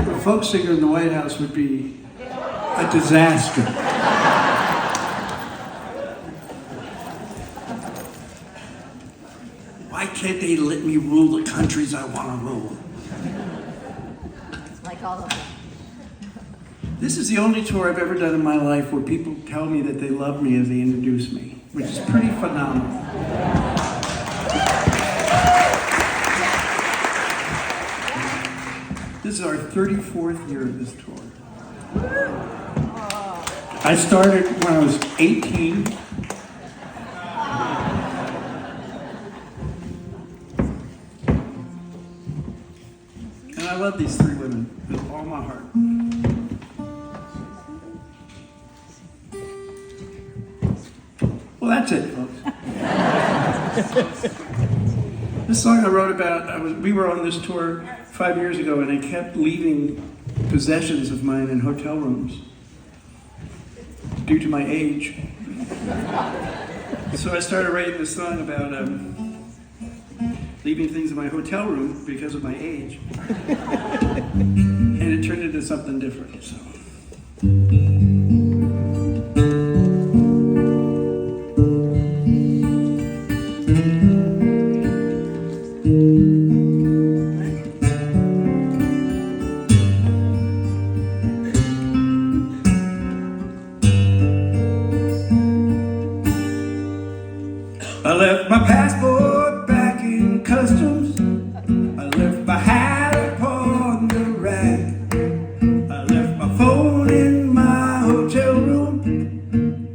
A folk singer in the White House would be a disaster. Why can't they let me rule the countries I want to rule? Like all of them. This is the only tour I've ever done in my life where people tell me that they love me as they introduce me, which is pretty phenomenal. This is our 34th year of this tour. I started when I was 18. And I love these three women with all my heart. Well, that's it, folks. This song I wrote about, we were on this tour 5 years ago, and I kept leaving possessions of mine in hotel rooms due to my age. So I started writing this song about leaving things in my hotel room because of my age. And it turned into something different. So. I left my passport back in customs. I left my hat upon the rack. I left my phone in my hotel room,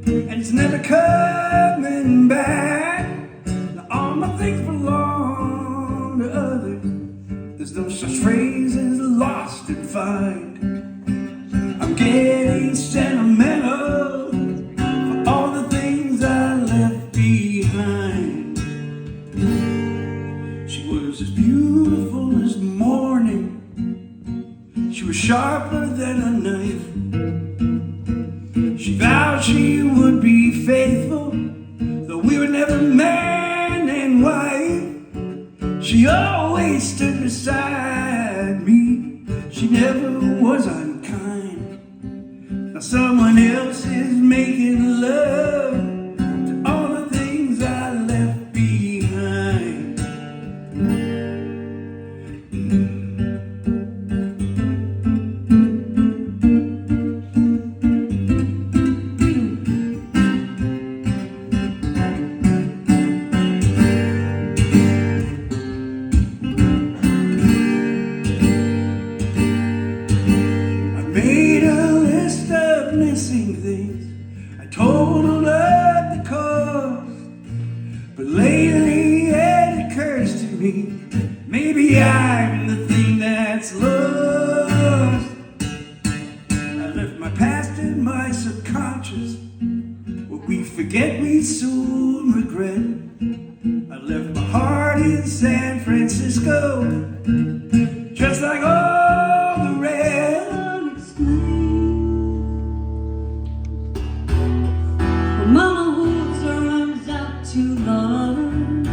and it's never coming back. Now all my things belong to others. There's no such phrase as lost and find. I'm getting sentimental for all the things I left behind. She was as beautiful as the morning. She was sharper than a knife. She vowed she would be faithful, though we were never man and wife. She always stood beside me. She never was unkind. Now someone else is making love to all the things I left behind. I made a list of missing things. I totaled up the cost. But lately it occurs to me, maybe I'm the thing that's lost. I left my past in my subconscious. What we forget we soon regret. I left my heart in San Francisco, just like all the rest. Mama holds her arms out too long.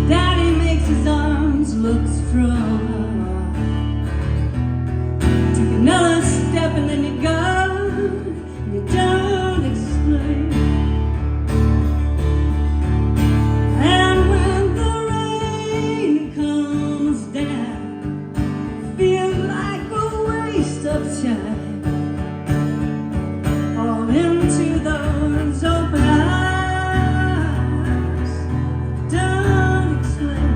Daddy makes his arms look strong. Take another step and then you go. You don't explain. And when the rain comes down, it feels like a waste of time. Fall into those open eyes. Don't explain.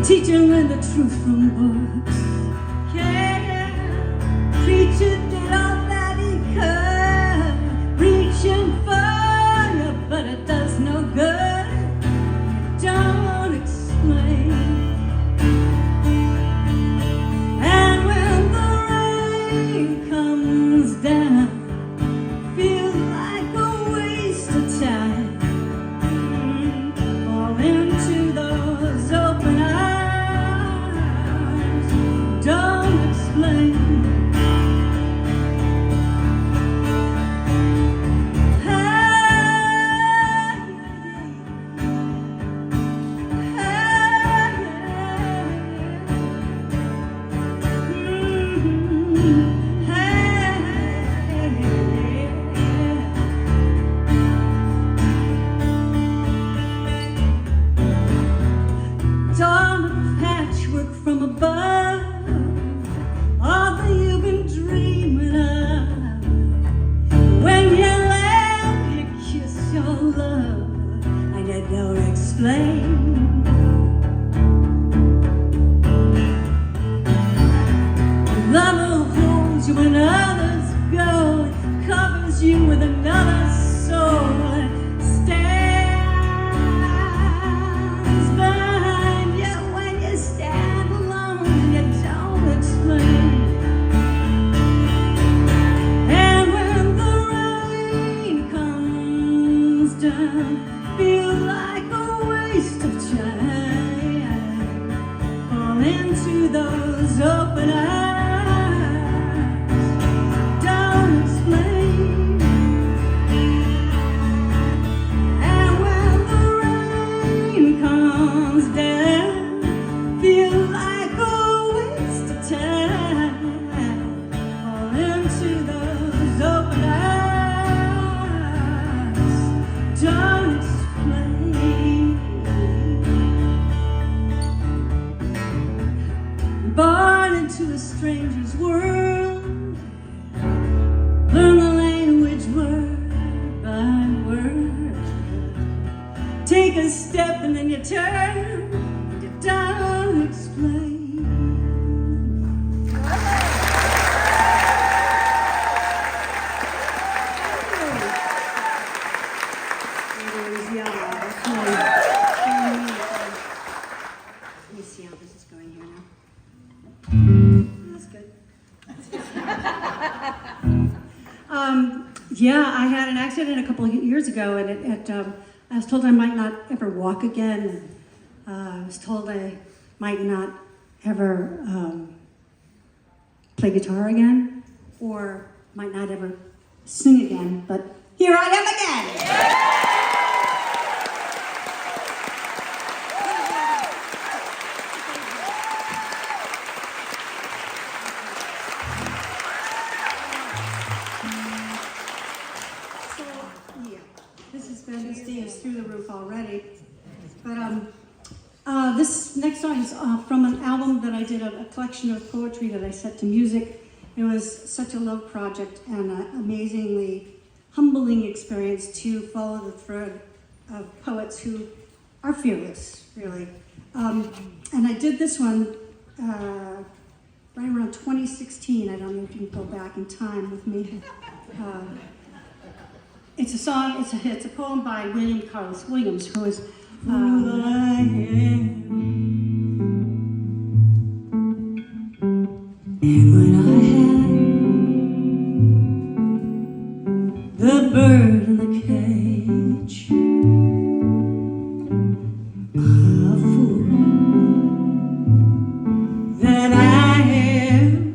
teaching them the truth from books. Yeah, preacher did all that he could, reaching for you, but it does no good. Don't explain. And when the rain comes down, feels like a waste of time. Fall into those open arms. Don't explain. Dawn of patchwork from above, all that you've been dreaming of. When you laugh, you kiss your love, and you don't explain. Love will hold you when others go, covers you with another soul, stands behind you when you stand alone, you don't explain. And when the rain comes down, feels like a waste of time. Fall into those open eyes. Don't explain. And when the rain comes down, feel like a waste of time. Fall into those open eyes. Don't explain. Born into a stranger's world, learn the language word by word. Take a step and then you turn, and you don't explain. Let me see how this is going here now. That's good. Yeah, I had an accident a couple of years ago, and I was told I might not ever walk again. I was told I might not ever play guitar again, or might not ever sing again. But here I am again. This day is through the roof already. But this next song is from an album that I did, a collection of poetry that I set to music. It was such a love project and an amazingly humbling experience to follow the thread of poets who are fearless, really. And I did this one right around 2016. I don't know if you can go back in time with me. It's a song, it's a poem by William Carlos Williams, who is who I am. And when I had the bird in the cage, a fool that I am,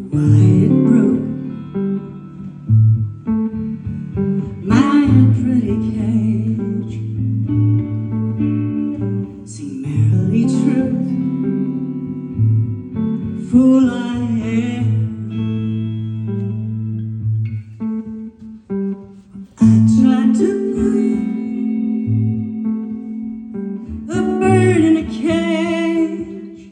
why it broke my pretty cage. Sing merrily truth, fool I am. I tried to put a bird in a cage.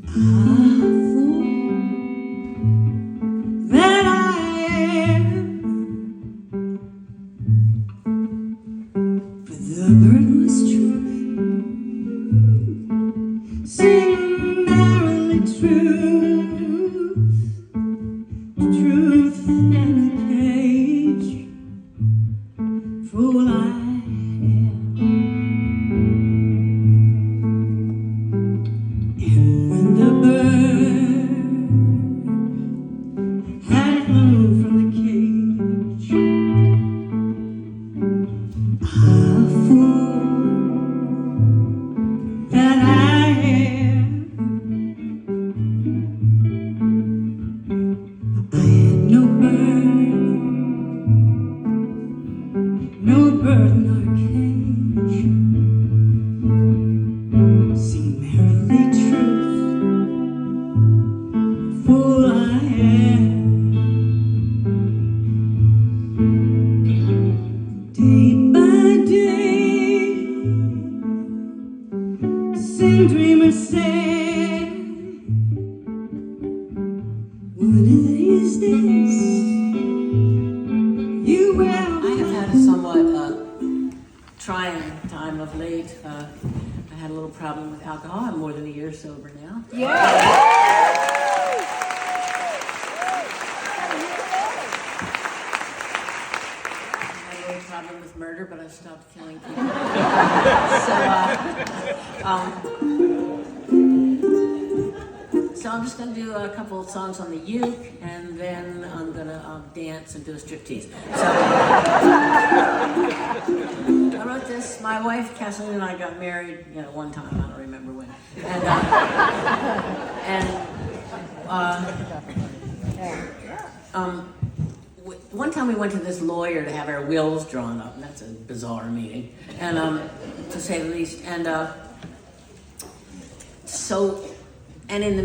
Fool that I am. bird was truth, sing merrily truth, truth in a cage, fool I am. And when the bird had flown from the cage, a fool that I am. I had no bird in our cage. Sing merrily truth, fool I am. Day by day, sing dreamer say, one of these days you will. I have had a somewhat trying time of late. I had a little problem with alcohol. I'm more than a year sober now. I had a little problem with murder, but I stopped killing people. So I'm just going to do a couple of songs on the uke, and then I'm going to dance and do a striptease. So I wrote this. My wife, Kathleen, and I got married, one time. I don't remember when. One time we went to this lawyer to have our wills drawn up, and that's a bizarre meeting, and to say the least. And in the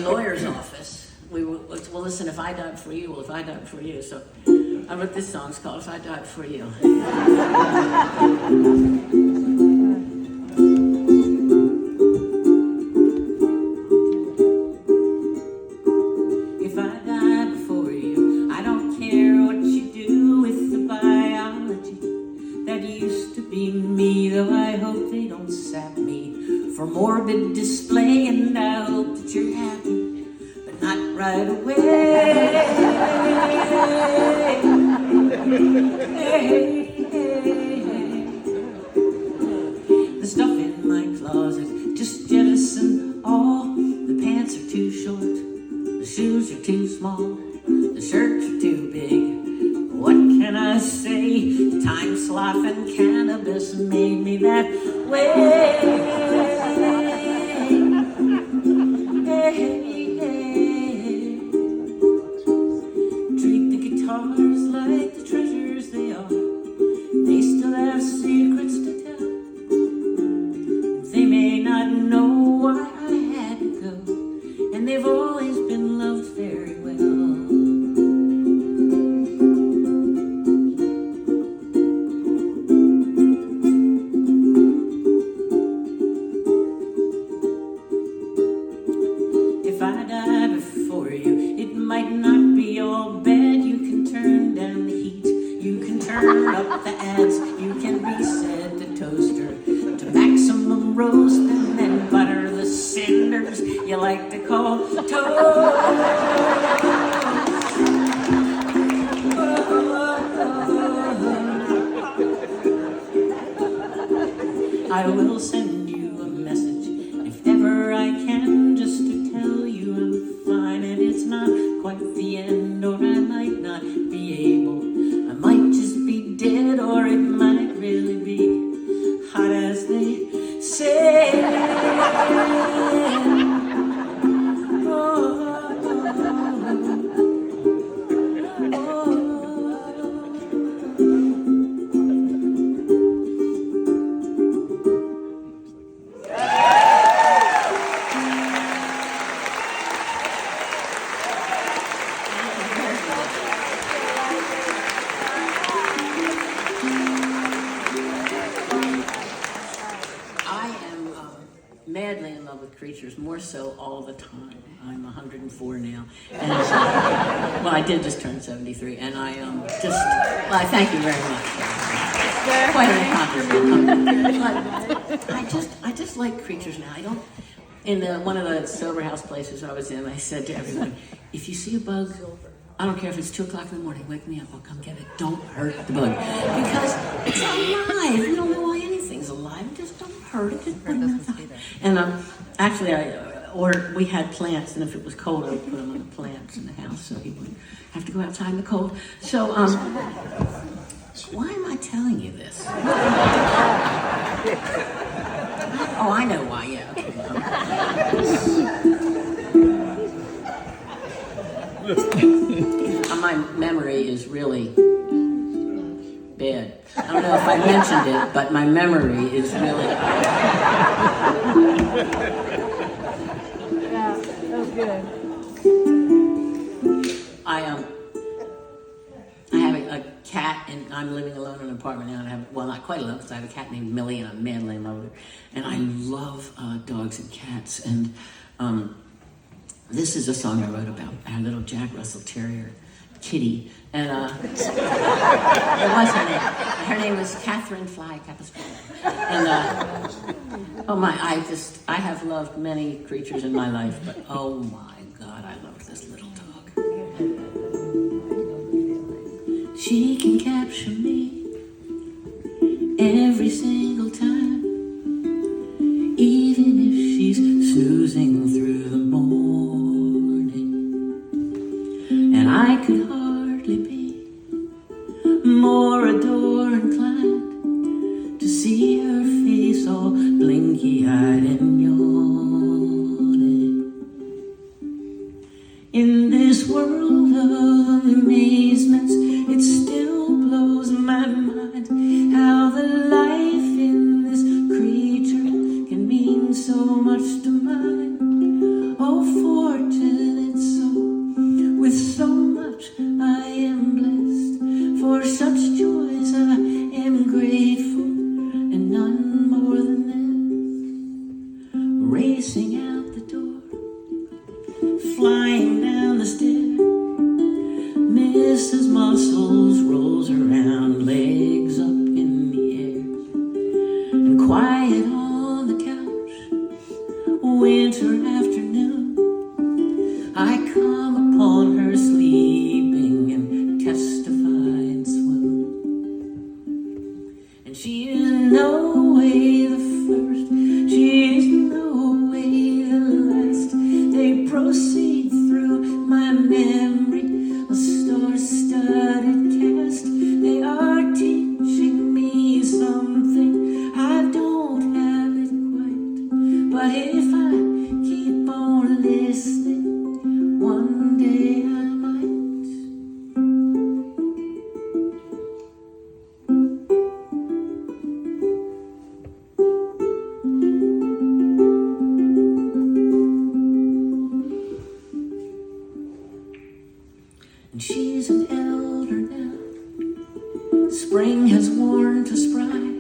lawyer's office, we were, well, listen, if I died for you, well, if I died for you. So I wrote this song. It's called "If I Died for You." If I die before you, I don't care what you do with the biology that used to be me, though I hope they don't sap me for morbid display, and I hope that you're happy, but not right away. The stuff in my closet, just jettison all. The pants are too short, the shoes are too small, the shirts are too big. What can I say? Time, sloth, and cannabis made me that way. Treat the guitars like the treasures they are. They still have secrets to tell. They may not know why I had to go, and they've always been loved very well. If I die before you, it might not be all bad. You can turn down the heat, you can turn up the ads, you can reset the toaster to maximum roast, and then butter the cinders you like to call toast. I will send you a message if ever I can, just to tell you I'm fine and it's not quite the end, or I might not be able, I might just be dead, or it might really be hot as they say. Madly in love with creatures, more so all the time. I'm 104 now, and well, I did just turn 73, and I thank you very much. quite an accomplishment. But I just like creatures now. I don't. In one of the sober house places I was in, I said to everyone, if you see a bug, I don't care if it's 2 o'clock in the morning, wake me up, I'll come get it. Don't hurt the bug. Because it's alive. You don't know why anything's alive. Just don't hurt it. Just put it outside. And actually, we had plants, and if it was cold, I would put them on the plants in the house so he wouldn't have to go outside in the cold. So, why am I telling you this? Oh, I know why, yeah. Okay. My memory is really bad. I don't know if I mentioned it, but my memory is really... Yeah, that was good. I have a cat, and I'm living alone in an apartment now, and I have, well, not quite alone, because I have a cat named Millie, and I'm madly in love with her. And I love dogs and cats, and this is a song I wrote about our little Jack Russell Terrier, Kitty, and it was her name. Her name was Catherine Fly Capistrano. And I have loved many creatures in my life, but oh my God, I love this little dog. She can capture me every single time, even if she's snoozing through the morning. And I could hardly be more adore inclined to see her face all blinky-eyed and yawning. In this world of amazements, it still blows my mind how the life in this creature can mean so much to mine. Oh, fortunate soul, with so much I am blessed. For such joys I am grateful, and none more than this. Racing out the door, flying down the stair, Mrs. Muscles rolls around, legs up in the air, and quiet on the couch, winter afternoon, I come upon her sleeping and testify and swoon. And she is no way the first, she is no way the last. They proceed through my memory, a star-studded cast. They are teaching me something, I don't have it quite, but if I keep on listening, one day I might. And she's an elder now, spring has worn to spry,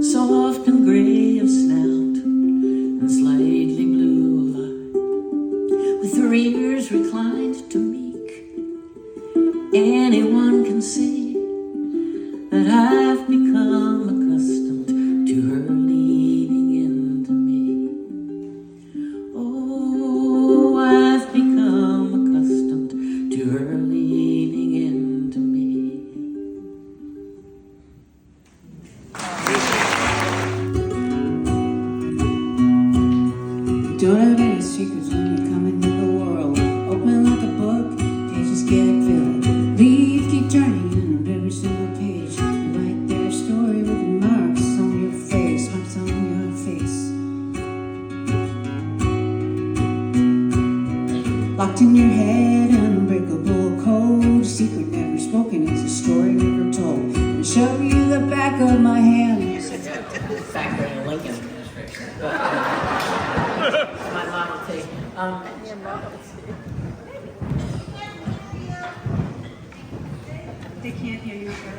soft and gray of snout and slightly blue of eye, with her ears reclined to meek. Anyone can see that I've become accustomed to her leaning into me. Oh, I've become accustomed to her leaning into me. You don't have any secrets when you come into the world. Open like a book, pages get filled. Leaves keep turning and every single page you write their story with marks on your face, marks on your face. Locked in your head, unbreakable code. Secret never spoken is a story never told. And show you the back of my hand. Factor in Lincoln administration. But, my Model T. They can't hear you, sir.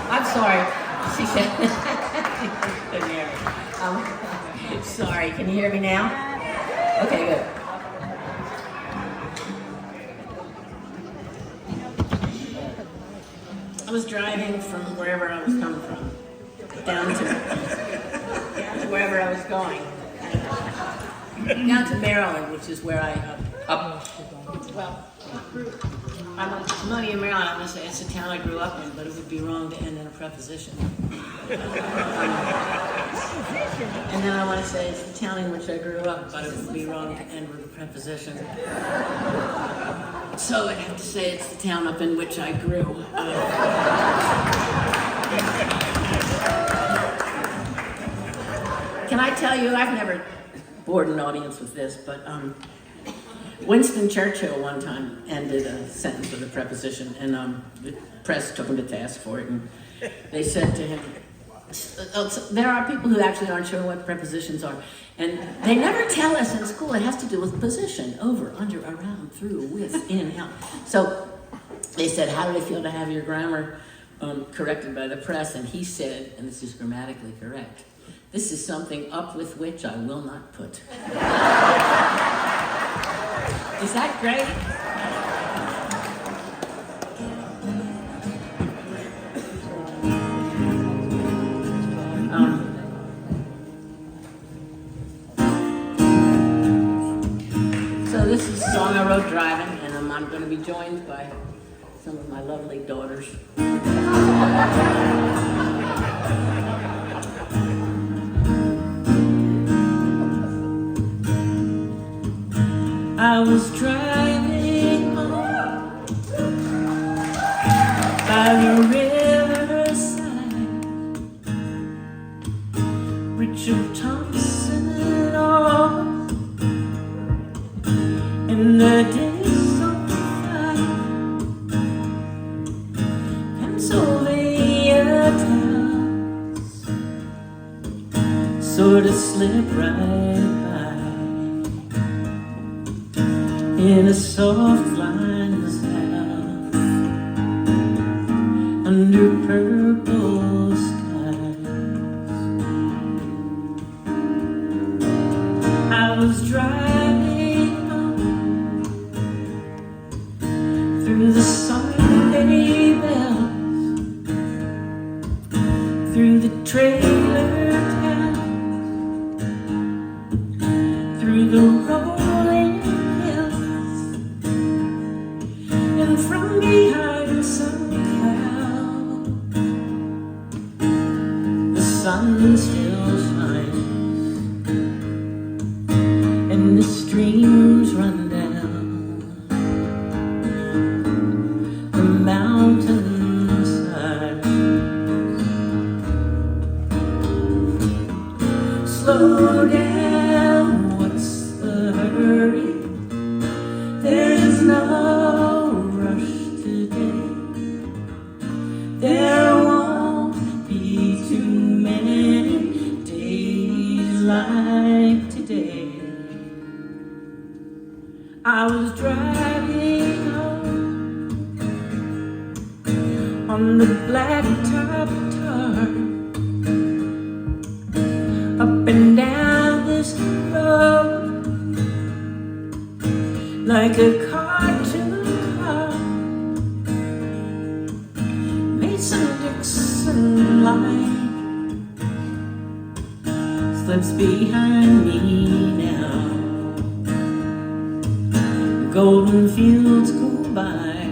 I'm sorry. She said. Couldn't hear me. Sorry. Can you hear me now? Okay, good. was driving from wherever I was coming from down to wherever I was going, down to Maryland, which is where I'm familiar in Maryland. I'm going to say it's the town I grew up in, but it would be wrong to end in a preposition. And then I want to say it's the town in which I grew up, but it would be wrong to end with a preposition. So I have to say it's the town up in which I grew. Can I tell you, I've never bored an audience with this, but Winston Churchill one time ended a sentence with a preposition, and the press took him to task for it, and they said to him, there are people who actually aren't sure what prepositions are, and they never tell us in school. It has to do with position, over, under, around, through, with, in, out. So they said, how do they feel to have your grammar corrected by the press? And he said, and this is grammatically correct, this is something up with which I will not put. Is that great? So this is a song I wrote driving, and I'm going to be joined by some of my lovely daughters. I was driving home by the riverside, Richard Thompson and the days on fire, Pennsylvania towns sort of slip right in a soft line's house under purple skies. I was driving home through the Sunday bells, through the trailer town, through the rolling and from behind some cloud, the sun still shines, and the streams run down the mountainside. Slow down, what's the hurry? There's no there won't be too many days like today. I was driving home on the blacktop tar, up and down this road like a cartoon car. Mason-Dixon line slips behind me now. Golden fields go by,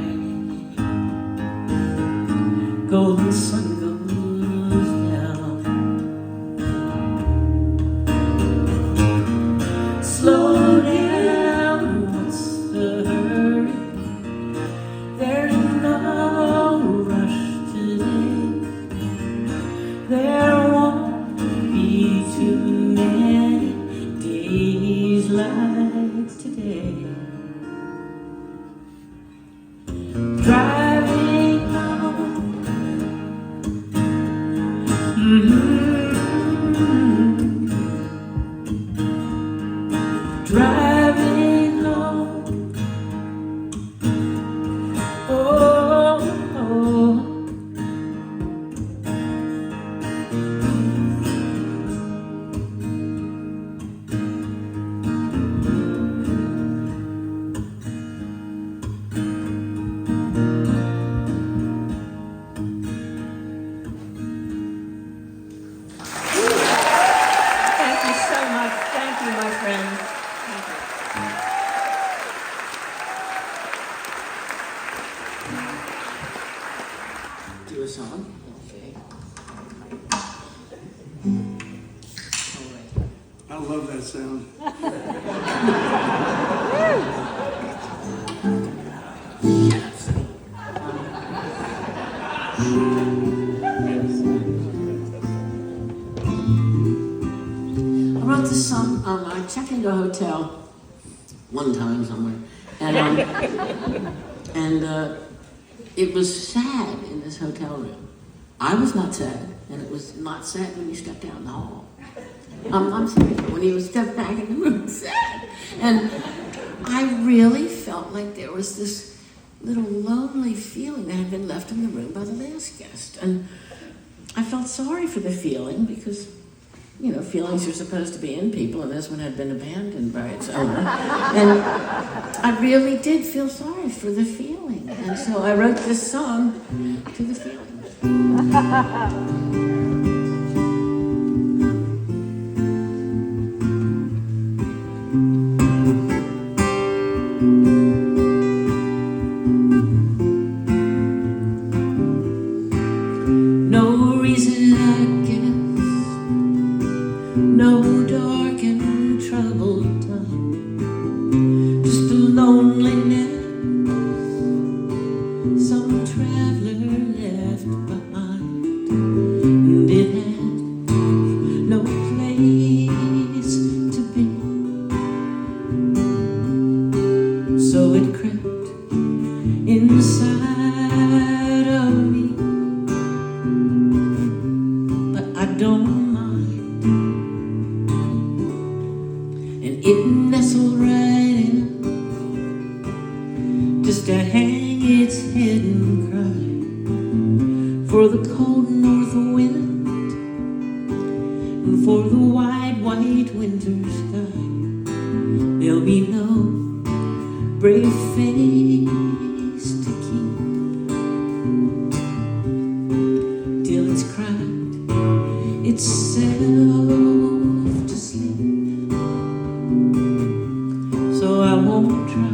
golden sun goes down. Slow down, what's the hurry? There's no rush today. There won't be too many days like today. Driving home do a song. Okay. All right. I love that sound. I wrote this song. I checked into a hotel one time somewhere, and it was sad in this hotel room. I was not sad, and it was not sad when you stepped down the hall. I'm serious. When you stepped back in the room, it was sad, and I really felt like there was this little lonely feeling that had been left in the room by the last guest, and I felt sorry for the feeling because, you know, feelings are supposed to be in people, and this one had been abandoned by its owner. And I really did feel sorry for the feeling. And so I wrote this song to the feeling. No reason, I guess. No dark and troubled time, just a loneliness some traveler left behind, and it had no place to be, so it crept inside of me, but I don't mind. And it nestled right in, just to hang its head and cry for the cold north wind and for the wide white winter sky. There'll be no brave face to keep till it's cried itself to sleep. So I won't try.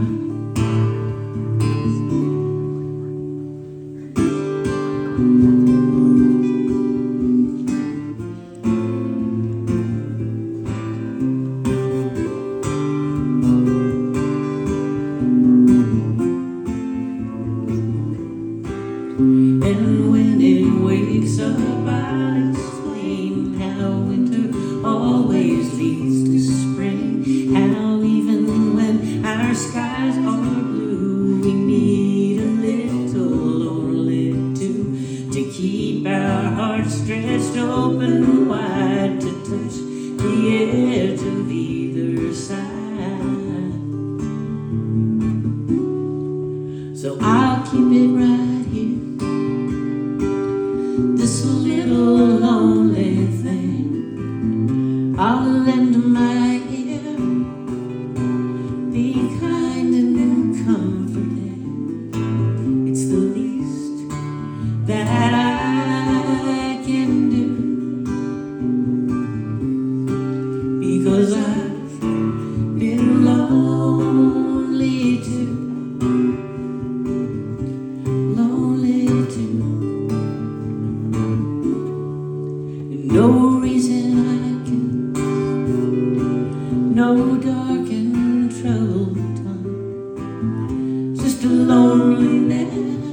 And when it wakes up, I'll explain how winter always leads to spring, how even when our skies are blue, we need a little only to keep our hearts stretched open wide to touch the edge of either side. So I'll keep it right here, this little lonely thing. I'll lend my ear, be kind and comforting. It's the least that I can do, because I've been lonely too, lonely too. No reason I can, no dark and troubled time, just a loneliness